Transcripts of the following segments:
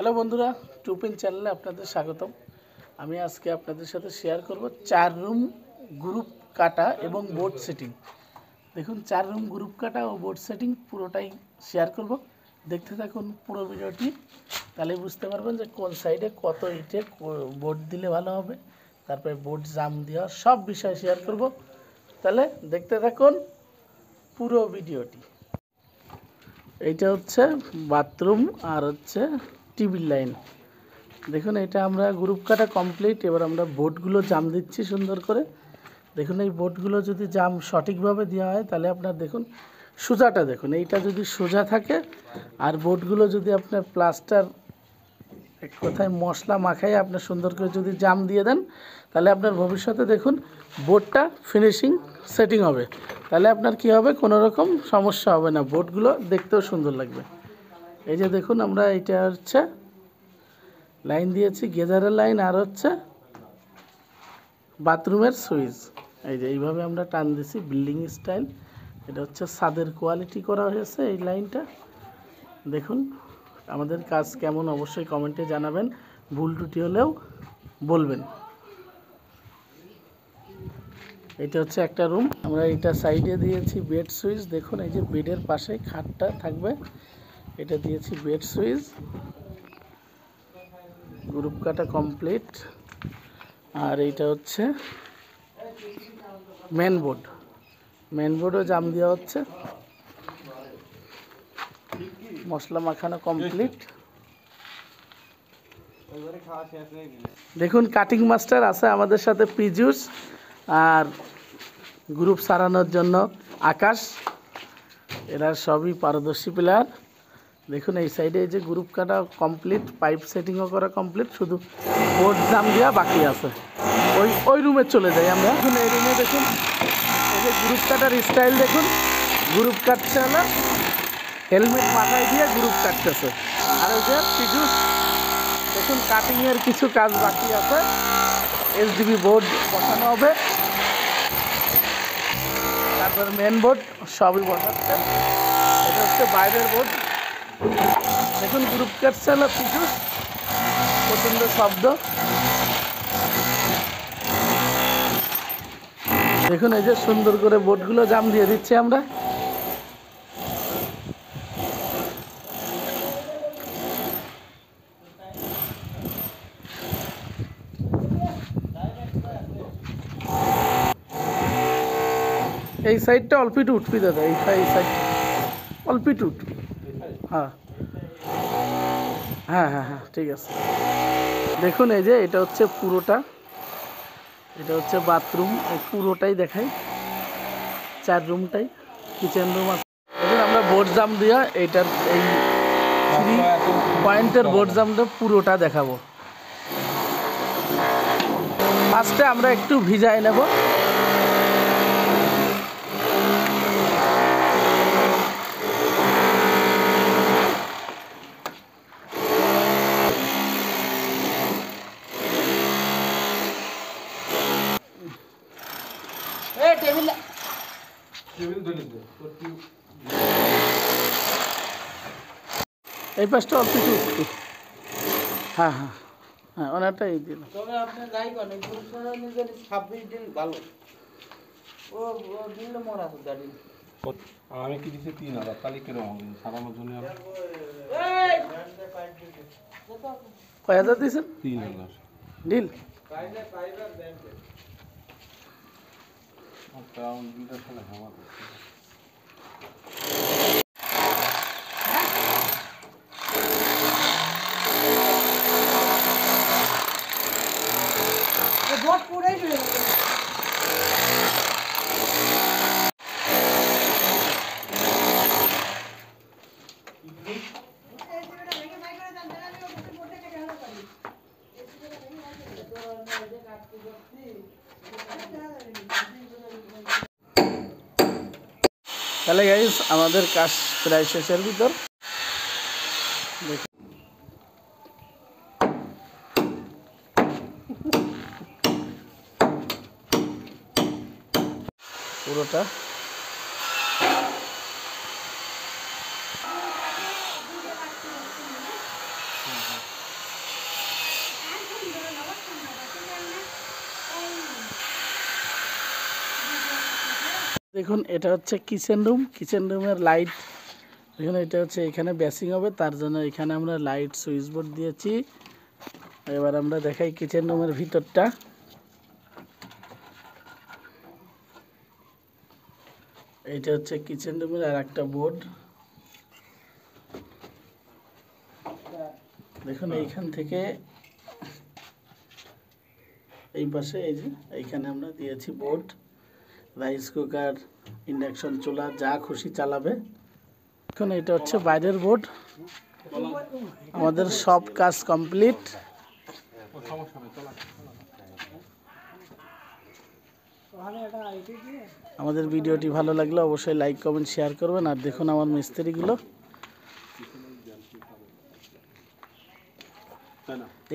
Hello বন্ধুরা, two-pin চ্যানেলে আপনাদের স্বাগতম। আমি আজকে আপনাদের সাথে শেয়ার করব 4 রুম গ্রুপ কাটা এবং বোর্ড সেটিং। দেখুন, 4 রুম গ্রুপ কাটা ও বোর্ড সেটিং পুরোটাই শেয়ার করব। দেখতে থাকুন পুরো ভিডিওটি, তাহলে বুঝতে পারবেন যে কোন সাইডে কত ইটে বোর্ড দিলে ভালো হবে, তারপরে বোর্ড জাম দেওয়া সব বিষয় শেয়ার করব। তাহলে দেখতে থাকুন পুরো ভিডিওটি। এইটা হচ্ছে বাথরুম আর হচ্ছে টিভির লাইন। দেখুন, এটা আমরা গ্রুপ কাটা কমপ্লিট। এবার আমরা বোর্ডগুলো জাম দিচ্ছি সুন্দর করে। দেখুন, এই বোর্ডগুলো যদি জাম সঠিকভাবে দেওয়া হয় তাহলে আপনার দেখুন সোজাটা, দেখুন এইটা যদি সোজা থাকে আর বোর্ডগুলো যদি আপনার প্লাস্টার, এক কথায় মশলা মাখাই আপনার সুন্দর করে যদি জাম দিয়ে দেন তাহলে আপনার ভবিষ্যতে দেখুন বোর্ডটা ফিনিশিং সেটিং হবে। তাহলে আপনার কি হবে, কোনো রকম সমস্যা হবে না, বোর্ডগুলো দেখতেও সুন্দর লাগবে। এই যে দেখুন, আমরা এটা হচ্ছে লাইন দিয়েছি, গেজারের লাইন আর হচ্ছে বাথরুমের সুইচ। এই যে এইভাবে আমরা টান দিছি বিল্ডিং স্টাইল। এটা হচ্ছে ছাদের কোয়ালিটি করা হয়েছে এই লাইনটা। দেখুন, আমাদের কাজ কেমন অবশ্যই কমেন্টে জানাবেন, ভুল ত্রুটি হলেও বলবেন। এটা হচ্ছে একটা রুম, আমরা এটা সাইডে দিয়েছি বেড সুইচ। দেখুন, এই যে বেডের পাশে খাটটা থাকবে, এটা দিয়েছি বেড সুইচ। গ্রুপ কাটা কমপ্লিট। আর এইটা হচ্ছে মেন বোর্ড, মেন বোর্ডও জাম দেওয়া হচ্ছে, মশলা মাখানো কমপ্লিট। দেখুন, কাটিং মাস্টার আছে আমাদের সাথে পিজুস, আর গ্রুপ সারানোর জন্য আকাশ। এরা সবই পারদর্শী প্লেয়ার। দেখুন, এই সাইডে এই যে গ্রুপ কাটা কমপ্লিট, পাইপ সেটিংও করা কমপ্লিট, শুধু বোর্ড জাম দেওয়া বাকি আছে। ওই রুমে চলে যাই আমরা। এখন এই রুমে দেখুন, এই যে গ্রুপ কাটার স্টাইল দেখুন, গ্রুপ কাটছে হলো হেলমেট মাথায় দিয়ে গ্রুপ কাটতেছে। আর ওই যে পিজুস, দেখুন কাটিংয়ের কিছু কাজ বাকি আছে, এসডিবি বোর্ড বসানো হবে, তারপর মেন বোর্ড সবই বসাচ্ছে। এটা হচ্ছে বাইরের বোর্ড। দেখুন, গ্রুপ কাটছে হলো পিজুস, প্রচণ্ড শব্দ। দেখুন, এই যে সুন্দর করে বোর্ডগুলো জাম দিয়ে দিচ্ছি আমরা। এই সাইডটা অল্প একটু উঠবি দাদা, এই সাইড অল্প একটু উঠবি। হ্যাঁ হ্যাঁ হ্যাঁ হ্যাঁ, ঠিক আছে। দেখুন, এই যে এটা হচ্ছে পুরোটা, এটা হচ্ছে বাথরুম, এই পুরোটাই দেখাই, 4 রুমটাই কিচেন রুম আছে। দেখুন, আমরা বোর্ড জাম দিয়া এইটার এই 3 পয়েন্টের বোর্ড জামটা পুরোটা দেখাবো। ফার্স্টে আমরা একটু ভিজাই নেব। এই পাশটা অল্প একটু উঠবি। হ্যাঁ হ্যাঁ হ্যাঁ, অনেকটাই দিল। তবে আপনি যাই করেন, গ্রুপ ছাড়া নিজের 26 দিন ভালো। ও দিলে মরা গাড়ি। আমি কি দিছি 3000, তাহলে কিরকম সারানোর জন্য কয় হাজার দিয়েছেন? 3000 ডিল। একটা দুইটা সালে হাওয়া করছে। বোট পুরাই রয়ে গেল। তাহলে গাইস, আমাদের কাজ প্রায় শেষের ভিতর। পুরোটা দেখুন এটা হচ্ছে কিচেন রুম, কিচেন রুমের লাইট। দেখুন এটা হচ্ছে এখানে বেসিং হবে, তার জন্য এখানে আমরা লাইট সুইচ বোর্ড দিয়েছি। এবার আমরা দেখাই কিচেন রুমের ভিতরটা। এইটা হচ্ছে কিচেন রুমের আর একটা বোর্ড। দেখুন এইখান থেকে এই পাশে এই যে এইখানে আমরা দিয়েছি বোর্ড। রাইস কুকার, ইন্ডাকশন চুলা যা খুশি চালাবে। এখন এটা হচ্ছে বাইরের বোর্ড। আমাদের সব কাজ কমপ্লিট। আমাদের ভিডিওটি ভালো লাগলে অবশ্যই লাইক কমেন্ট শেয়ার করবেন। আর দেখুন আমার মিস্ত্রিগুলো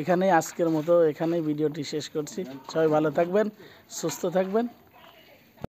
এখানেই, আজকের মতো এখানেই ভিডিওটি শেষ করছি। সবাই ভালো থাকবেন, সুস্থ থাকবেন।